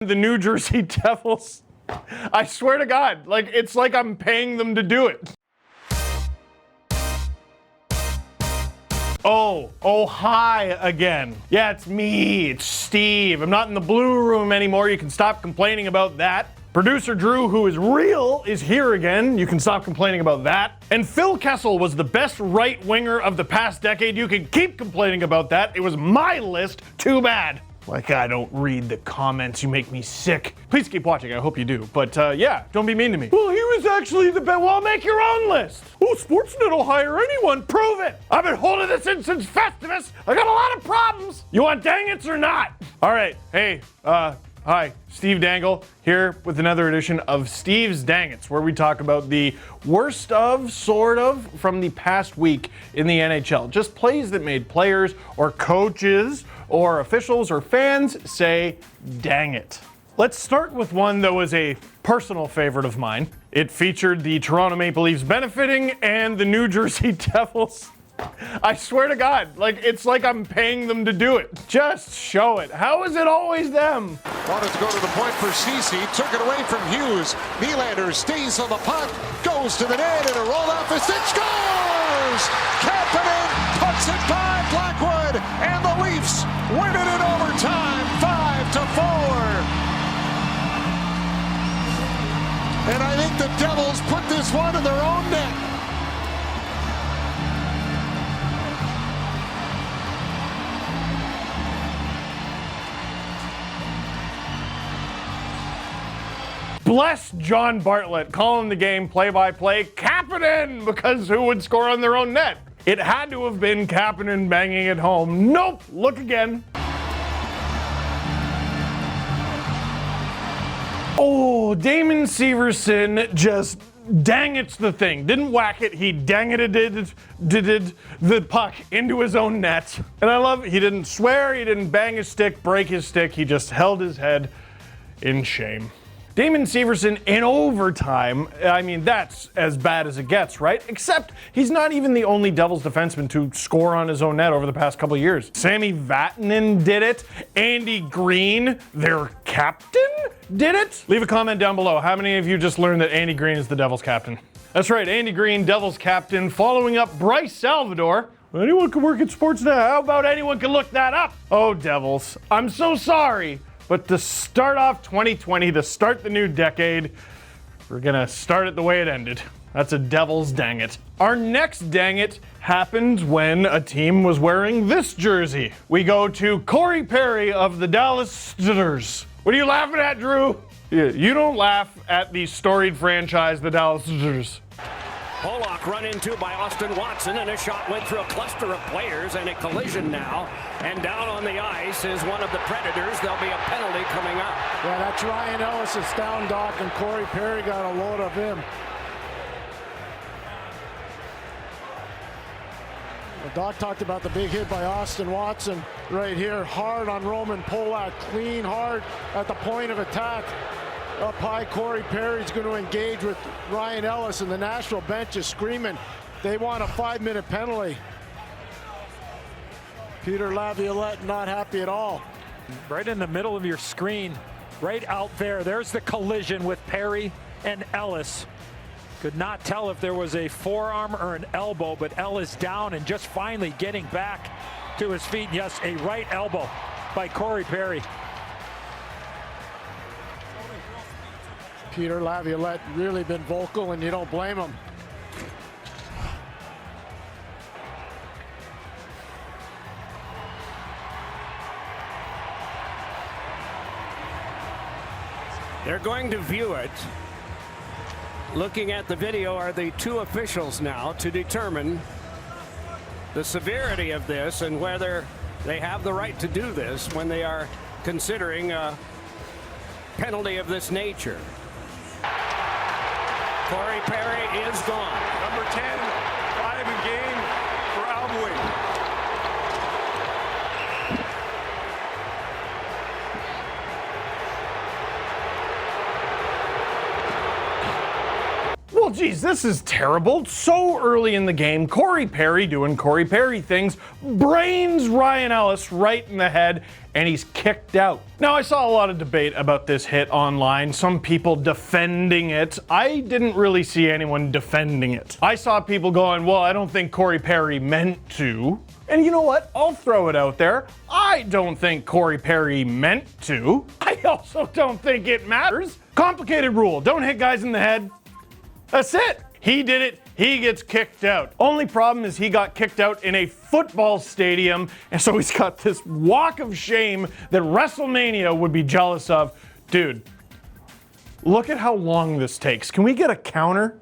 The New Jersey Devils. I swear to God, like it's like I'm paying them to do it. Oh, hi again. Yeah, it's me, it's Steve. I'm not in the blue room anymore. You can stop complaining about that. Producer Drew, who is real, is here again. You can stop complaining about that. And Phil Kessel was the best right winger of the past decade. You can keep complaining about that. It was my list. Too bad. Like, I don't read the comments. You make me sick. Please keep watching. I hope you do. But yeah, don't be mean to me. Well, he was actually the best. Well, make your own list. Oh, Sportsnet will hire anyone. Prove it. I've been holding this in since Festivus. I got a lot of problems. You want dang-its or not? All right. Hey, hi, Steve Dangle here with another edition of Steve's Dang-Its, where we talk about the worst of, sort of, from the past week in the NHL. Just plays that made players or coaches or officials or fans say, dang it. Let's start with one that was a personal favorite of mine. It featured the Toronto Maple Leafs benefiting and the New Jersey Devils. I swear to God, like it's like I'm paying them to do it. Just show it. How is it always them? Wanted to go to the point for Ceci, took it away from Hughes. Nylander stays on the puck, goes to the net, and a roll off the stick, scores! Kapanen puts it by Blackwood, and the Leafs win it in overtime, 5-4. And I think the Devils put this one in their own net. Bless John Bartlett calling the game play-by-play Kapanen, because who would score on their own net? It had to have been Kapanen banging it home. Nope, look again. Oh, Damon Severson just dang-it's the thing. Didn't whack it, he dang-it-did the puck into his own net. And I love it. He didn't swear, he didn't bang his stick, break his stick, he just held his head in shame. Damon Severson in overtime, I mean, that's as bad as it gets, right? Except he's not even the only Devils defenseman to score on his own net over the past couple of years. Sami Vatanen did it. Andy Green, their captain, did it. Leave a comment down below. How many of you just learned that Andy Green is the Devils captain? That's right, Andy Green, Devils captain, following up Bryce Salvador. Anyone can work at Sportsnet. How about anyone can look that up? Oh, Devils, I'm so sorry. But to start off 2020, to start the new decade, we're gonna start it the way it ended. That's a Devil's dang it. Our next dang it happened when a team was wearing this jersey. We go to Corey Perry of the Dallas Stars. What are you laughing at, Drew? You don't laugh at the storied franchise, the Dallas Stars. Pollock run into by Austin Watson, and a shot went through a cluster of players, and a collision now. And down on the ice is one of the Predators. There'll be a penalty coming up. Yeah, that's Ryan Ellis is down, Doc, and Corey Perry got a load of him. Well, Doc talked about the big hit by Austin Watson right here. Hard on Roman Polak, clean, hard at the point of attack. Up high, Corey Perry's going to engage with Ryan Ellis, and the Nashville bench is screaming. They want a 5-minute penalty. Peter Laviolette not happy at all. Right in the middle of your screen, right out there. There's the collision with Perry and Ellis. Could not tell if there was a forearm or an elbow, but Ellis down and just finally getting back to his feet. Yes, a right elbow by Corey Perry. Peter Laviolette really been vocal, and you don't blame him. They're going to view it. Looking at the video are the two officials now to determine the severity of this and whether they have the right to do this when they are considering a penalty of this nature. Corey Perry is gone. Number 10, 5 in game for Albury. Well, Well, geez, this is terrible. So early in the game, Corey Perry doing Corey Perry things, brains Ryan Ellis right in the head, and he's kicked out. Now, I saw a lot of debate about this hit online, some people defending it. I didn't really see anyone defending it. I saw people going, well, I don't think Corey Perry meant to. And you know what? I'll throw it out there. I don't think Corey Perry meant to. I also don't think it matters. Complicated rule. Don't hit guys in the head. That's it. He did it. He gets kicked out. Only problem is he got kicked out in a football stadium, and so he's got this walk of shame that WrestleMania would be jealous of. Dude, look at how long this takes. Can we get a counter?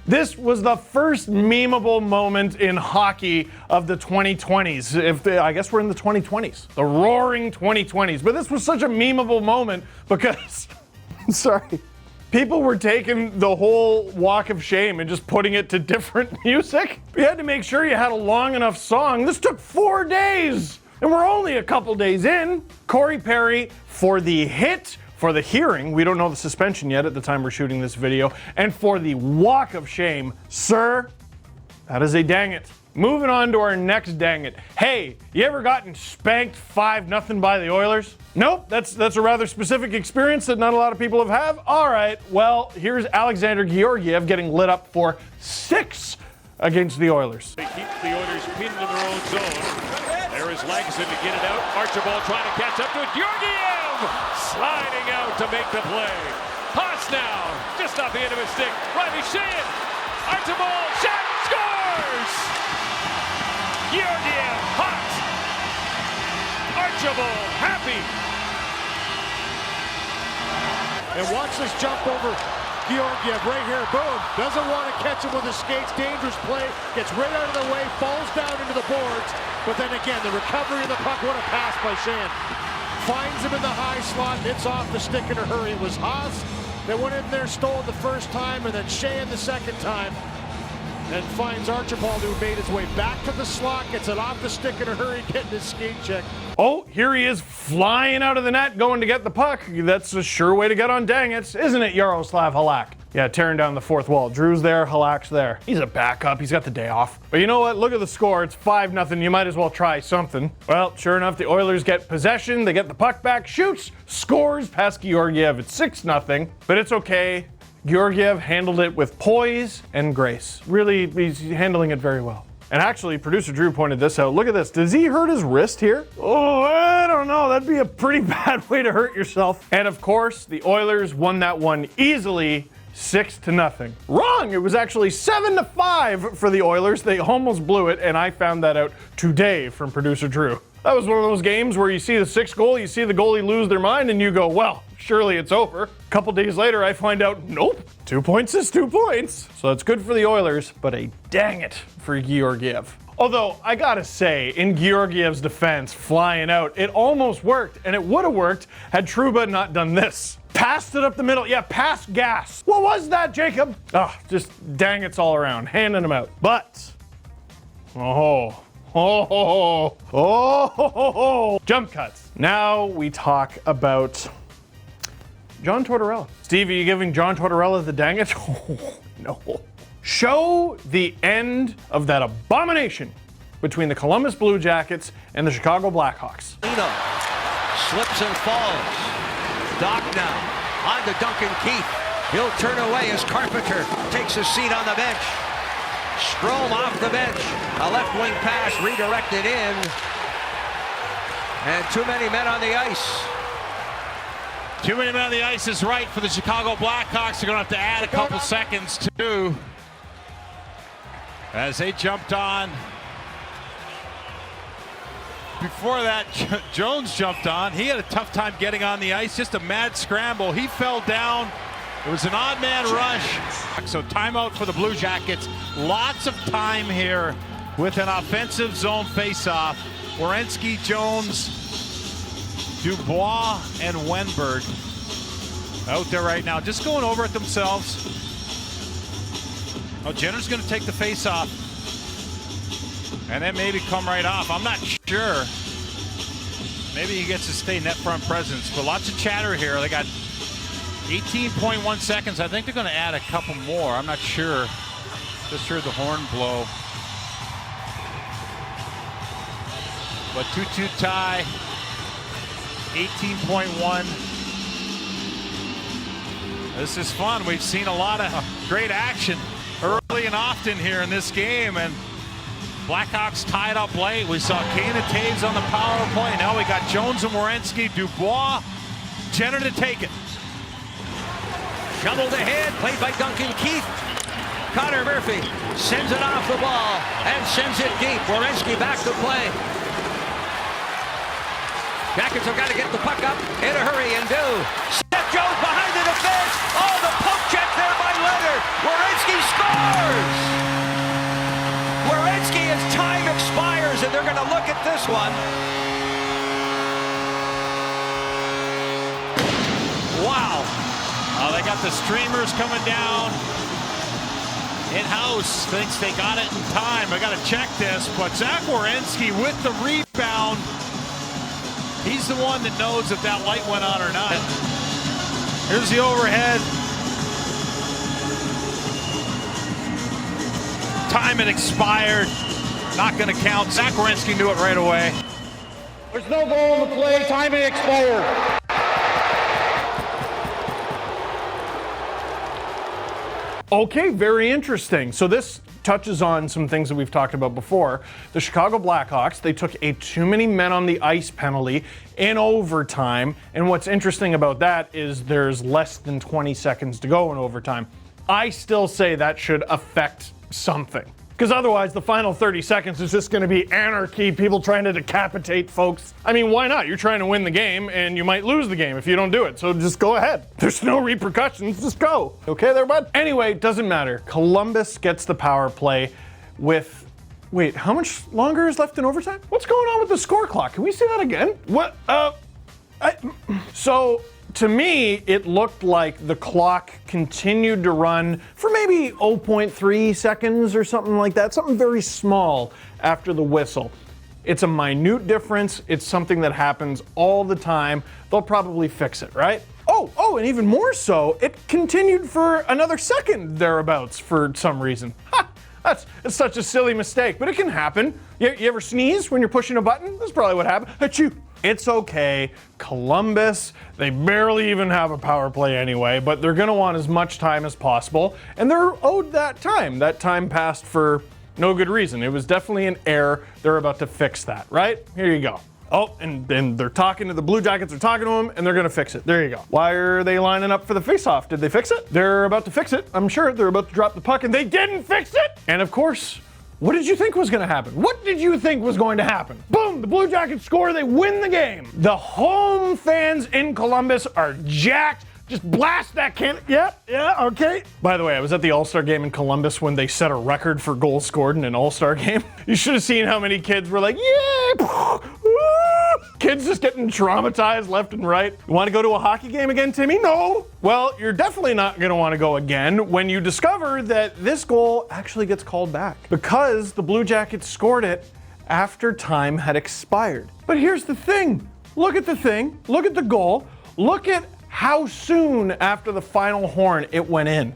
This was the first memeable moment in hockey of the 2020s. I guess we're in the 2020s, the roaring 2020s. But this was such a memeable moment because, sorry, people were taking the whole walk of shame and just putting it to different music. You had to make sure you had a long enough song. This took 4 days, and we're only a couple days in. Corey Perry for the hit. For the hearing, we don't know the suspension yet at the time we're shooting this video, and for the walk of shame, sir, that is a dang it. Moving on to our next dang it. Hey, you ever gotten spanked 5-0 by the Oilers? Nope, that's a rather specific experience that not a lot of people have. All right, well, here's Alexander Georgiev getting lit up for 6 against the Oilers. They keep the Oilers pinned in their own zone. There is Langston to get it out. Archibald trying to catch up to it. Georgiev sliding out to make the play. Haas now, just off the end of his stick. Riley Sheehan. Archibald, shot, scores! Georgiev, hot. Archibald, happy. And watch this jump over Georgiev right here, boom. Doesn't want to catch him with his skates, dangerous play, gets right out of the way, falls down into the boards, but then again, the recovery of the puck, what a pass by Sheehan. Finds him in the high slot, hits off the stick in a hurry. It was Haas that went in there, stole the first time, and then Sheehan the second time. And finds Archibald, who made his way back to the slot, gets it off the stick in a hurry, getting his skate check. Oh, here he is flying out of the net, going to get the puck. That's a sure way to get on dang it, isn't it, Yaroslav Halak? Yeah, tearing down the fourth wall. Drew's there, Halak's there. He's a backup, he's got the day off. But you know what, look at the score, it's 5-0, you might as well try something. Well, sure enough, the Oilers get possession, they get the puck back, shoots, scores past Georgiev, it's 6-0, but it's okay. Georgiev handled it with poise and grace. Really, he's handling it very well. And actually, producer Drew pointed this out. Look at this. Does he hurt his wrist here? Oh, I don't know. That'd be a pretty bad way to hurt yourself. And of course, the Oilers won that one easily, 6-0. Wrong. It was actually 7-5 for the Oilers. They almost blew it, and I found that out today from producer Drew. That was one of those games where you see the 6th goal, you see the goalie lose their mind, and you go, well, surely it's over. A couple days later, I find out, nope, 2 points is 2 points. So it's good for the Oilers, but a dang it for Georgiev. Although, I gotta say, in Georgiev's defense, flying out, it almost worked, and it would have worked had Trouba not done this. Passed it up the middle. Yeah, pass gas. What was that, Jacob? Oh, just dang it's all around, handing them out. But, jump cuts. Now we talk about John Tortorella. Steve, are you giving John Tortorella the dang it? No. Show the end of that abomination between the Columbus Blue Jackets and the Chicago Blackhawks. Lino slips and falls. Doc now on to Duncan Keith. He'll turn away as Carpenter takes a seat on the bench. Strome off the bench. A left wing pass redirected in. And too many men on the ice. Too many men on the ice is right for the Chicago Blackhawks. They're going to have to add a couple seconds too. As they jumped on. Before that, Jones jumped on. He had a tough time getting on the ice. Just a mad scramble. He fell down. It was an odd man rush. So timeout for the Blue Jackets. Lots of time here with an offensive zone faceoff. Werenski, Jones, Dubois, and Wenberg. out there right now, just going over it themselves. Oh, Jenner's going to take the face off. And then maybe come right off. I'm not sure. Maybe he gets to stay net front presence. But lots of chatter here. They got 18.1 seconds. I think they're going to add a couple more. I'm not sure. Just heard the horn blow. But 2-2 tie. 18.1. This is fun. We've seen a lot of great action early and often here in this game, and Blackhawks tied up late. We saw Kane and Taves on the power play. Now we got Jones and Werenski, Dubois, Jenner to take it. Shoveled ahead, played by Duncan Keith. Connor Murphy sends it off the ball and sends it deep. Werenski back to play. Jackets have got to get the puck up in a hurry and do. Seth Jones behind the defense. Oh, the poke check there by Leonard. Werenski scores. Werenski, as time expires, and they're going to look at this one. Wow. Oh, they got the streamers coming down. In-house thinks they got it in time. I got to check this, but Zach Werenski with the rebound. He's the one that knows if that light went on or not. Here's the overhead. Time had expired. Not going to count. Zach Werenski knew it right away. There's no goal in the play. Time had expired. Okay, very interesting. So this touches on some things that we've talked about before. The Chicago Blackhawks, they took a too many men on the ice penalty in overtime. And what's interesting about that is there's less than 20 seconds to go in overtime. I still say that should affect something. Because otherwise, the final 30 seconds is just going to be anarchy, people trying to decapitate folks. I mean, why not? You're trying to win the game, and you might lose the game if you don't do it. So just go ahead. There's no repercussions. Just go. Okay there, bud? Anyway, doesn't matter. Columbus gets the power play with... Wait, how much longer is left in overtime? What's going on with the score clock? Can we see that again? What? So... To me, it looked like the clock continued to run for maybe 0.3 seconds or something like that, something very small after the whistle. It's a minute difference. It's something that happens all the time. They'll probably fix it, right? Oh, and even more so, it continued for another second thereabouts for some reason. Ha! It's such a silly mistake, but it can happen. You ever sneeze when you're pushing a button? That's probably what happened. Achoo! It's okay. Columbus, they barely even have a power play anyway, but they're going to want as much time as possible, and they're owed that time. That time passed for no good reason. It was definitely an error. They're about to fix that, right? Here you go. Oh, and they're talking to the Blue Jackets, they're talking to them, and they're going to fix it. There you go. Why are they lining up for the face-off? Did they fix it? They're about to fix it. I'm sure they're about to drop the puck, and they didn't fix it! And of course, what did you think was going to happen? What did you think was going to happen? Boom, the Blue Jackets score, they win the game. The home fans in Columbus are jacked. Just blast that can. Yeah, okay. By the way, I was at the All-Star game in Columbus when they set a record for goals scored in an All-Star game. You should have seen how many kids were like, yeah! Kids just getting traumatized left and right. You want to go to a hockey game again, Timmy? No. Well, you're definitely not going to want to go again when you discover that this goal actually gets called back because the Blue Jackets scored it after time had expired. But here's the thing. Look at the thing. Look at the goal. Look at how soon after the final horn it went in.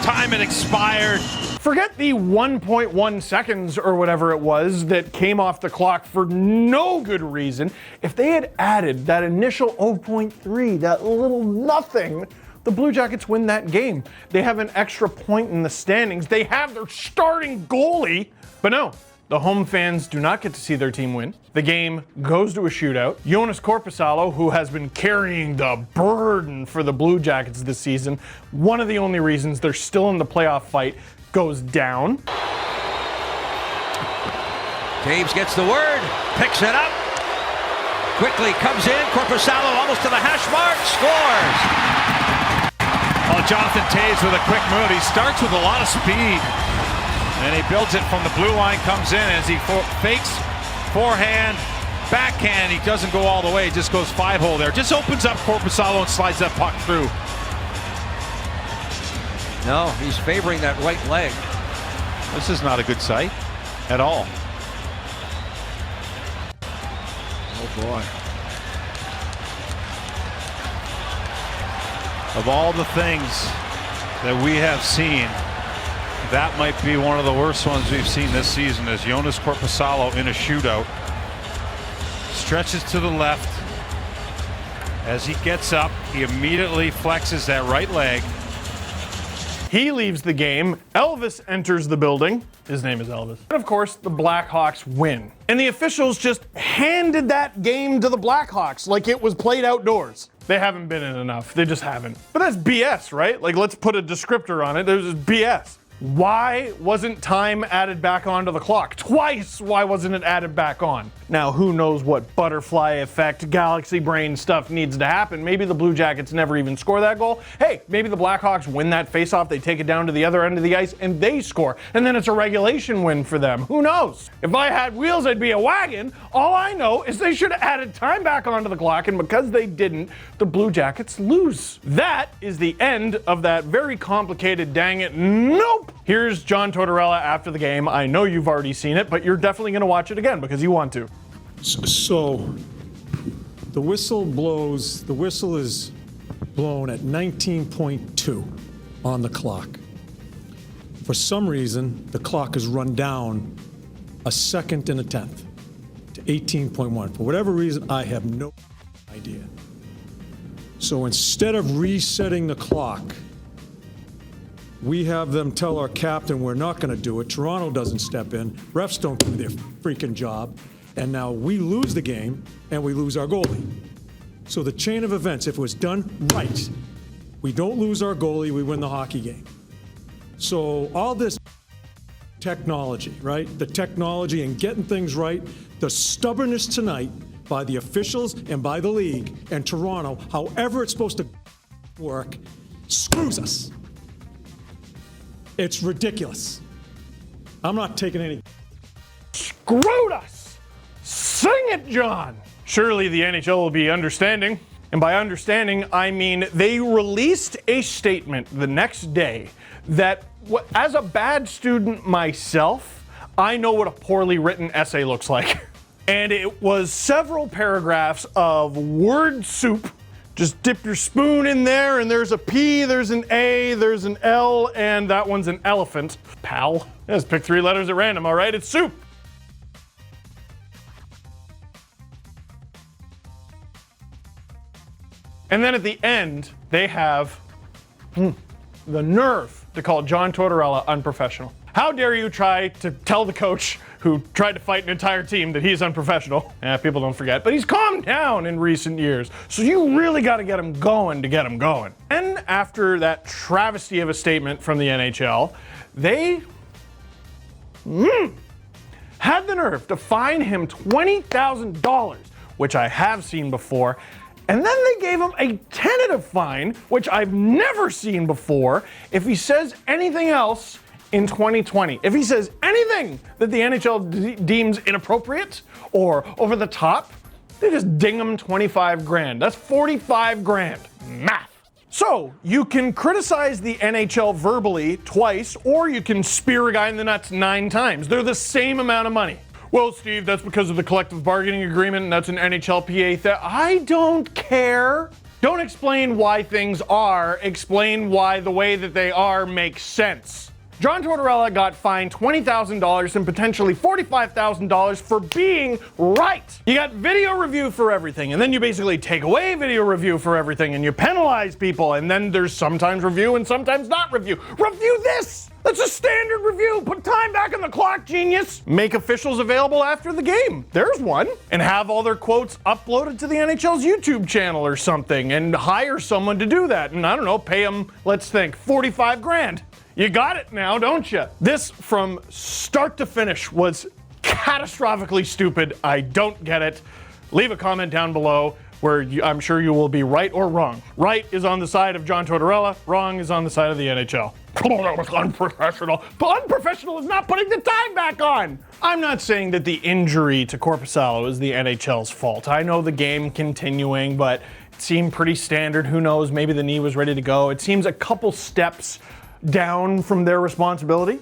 Time had expired. Forget the 1.1 seconds or whatever it was that came off the clock for no good reason. If they had added that initial 0.3, that little nothing, the Blue Jackets win that game. They have an extra point in the standings. They have their starting goalie. But no, the home fans do not get to see their team win. The game goes to a shootout. Jonas Korpisalo, who has been carrying the burden for the Blue Jackets this season, one of the only reasons they're still in the playoff fight, goes down. Taves gets the word, picks it up, quickly comes in, Korpisalo almost to the hash mark, scores! Oh, Jonathan Taves with a quick move. He starts with a lot of speed, and he builds it from the blue line, comes in as he fakes forehand, Backhand, he doesn't go all the way, just goes 5-hole there. Just opens up Korpisalo and slides that puck through. No, he's favoring that right leg. This is not a good sight at all. Oh boy. Of all the things that we have seen, that might be one of the worst ones we've seen this season, is Joonas Korpisalo in a shootout. Stretches to the left. As he gets up, he immediately flexes that right leg. He leaves the game. Elvis enters the building. His name is Elvis. And of course, the Blackhawks win. And the officials just handed that game to the Blackhawks like it was played outdoors. They haven't been in enough. They just haven't. But that's BS, right? Like, let's put a descriptor on it. There's just BS. Why wasn't time added back onto the clock? Twice, why wasn't it added back on? Now, who knows what butterfly effect, galaxy brain stuff needs to happen. Maybe the Blue Jackets never even score that goal. Hey, maybe the Blackhawks win that faceoff, they take it down to the other end of the ice, and they score. And then it's a regulation win for them. Who knows? If I had wheels, I'd be a wagon. All I know is they should have added time back onto the clock, and because they didn't, the Blue Jackets lose. That is the end of that very complicated dang it. Nope! Here's John Tortorella after the game. I know you've already seen it, but you're definitely going to watch it again because you want to. So the whistle blows, the whistle is blown at 19.2 on the clock. For some reason, the clock is run down a second and a tenth to 18.1. For whatever reason, I have no idea. So instead of resetting the clock, we have them tell our captain we're not going to do it. Toronto doesn't step in. Refs don't do their freaking job. And now we lose the game, and we lose our goalie. So the chain of events, if it was done right, we don't lose our goalie, we win the hockey game. So all this technology, right? The technology and getting things right, the stubbornness tonight by the officials and by the league and Toronto, however it's supposed to work, screws us. It's ridiculous. I'm not taking any. Screwed us! Sing it, John! Surely the NHL will be understanding. And by understanding, I mean they released a statement the next day that, as a bad student myself, I know what a poorly written essay looks like. And it was several paragraphs of word soup. Just dip your spoon in there, and there's a P, there's an A, there's an L, and that one's an elephant. Pal. Just pick 3 letters at random, all right? It's soup. And then at the end, they have the nerve to call John Tortorella unprofessional. How dare you try to tell the coach who tried to fight an entire team that he's unprofessional? People don't forget, but he's calmed down in recent years. So you really got to get him going to get him going. And after that travesty of a statement from the NHL, they had the nerve to fine him $20,000, which I have seen before. And then they gave him a tentative fine, which I've never seen before, if he says anything else in 2020. If he says anything that the NHL deems inappropriate or over the top, they just ding him 25 grand. That's 45 grand. Math. So you can criticize the NHL verbally twice, or you can spear a guy in the nuts 9 times. They're the same amount of money. Well, Steve, that's because of the collective bargaining agreement, and that's an NHLPA thing. I don't care. Don't explain why things are. Explain why the way that they are makes sense. John Tortorella got fined $20,000 and potentially $45,000 for being right. You got video review for everything, and then you basically take away video review for everything, and you penalize people, and then there's sometimes review and sometimes not review. Review this! That's a standard review. Put time back on the clock, genius. Make officials available after the game. There's one. And have all their quotes uploaded to the NHL's YouTube channel or something, and hire someone to do that. And I don't know, pay them, let's think, 45 grand. You got it now, don't you? This, from start to finish, was catastrophically stupid. I don't get it. Leave a comment down below where I'm sure you will be right or wrong. Right is on the side of John Tortorella, wrong is on the side of the NHL. Oh, that was unprofessional. But unprofessional is not putting the time back on. I'm not saying that the injury to Korpisalo is the NHL's fault. I know the game continuing, but it seemed pretty standard. Who knows? Maybe the knee was ready to go. It seems a couple steps down from their responsibility.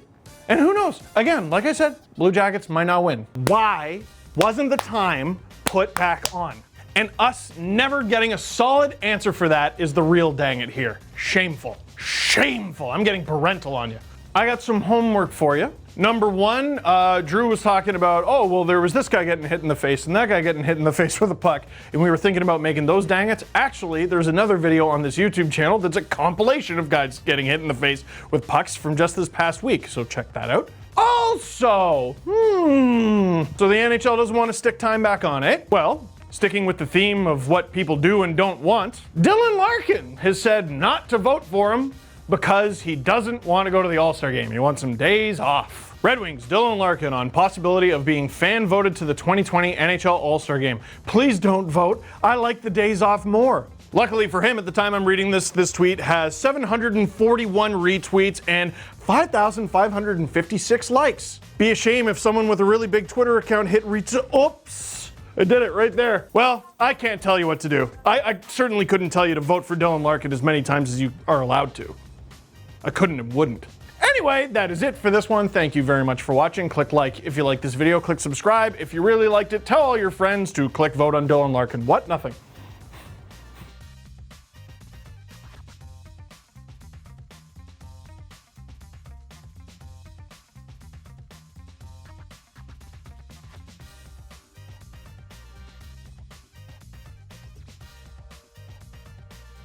And who knows? Again, like I said, Blue Jackets might not win. Why wasn't the time put back on? And us never getting a solid answer for that is the real dang it here. Shameful. Shameful. I'm getting parental on you. I got some homework for you. Number one, Drew was talking about, oh, well, there was this guy getting hit in the face and that guy getting hit in the face with a puck. And we were thinking about making those dang it's. Actually, there's another video on this YouTube channel that's a compilation of guys getting hit in the face with pucks from just this past week. So check that out. Also, so the NHL doesn't want to stick time back on, eh? Well, sticking with the theme of what people do and don't want, Dylan Larkin has said not to vote for him because he doesn't want to go to the All-Star game. He wants some days off. Red Wings, Dylan Larkin on possibility of being fan voted to the 2020 NHL All-Star game. Please don't vote. I like the days off more. Luckily for him, at the time I'm reading this tweet has 741 retweets and 5,556 likes. Be a shame if someone with a really big Twitter account hit oops. I did it right there. Well, I can't tell you what to do. I certainly couldn't tell you to vote for Dylan Larkin as many times as you are allowed to. I couldn't and wouldn't. Anyway, that is it for this one. Thank you very much for watching. Click like if you like this video. Click subscribe. If you really liked it, tell all your friends to click vote on Dylan Larkin. What? Nothing.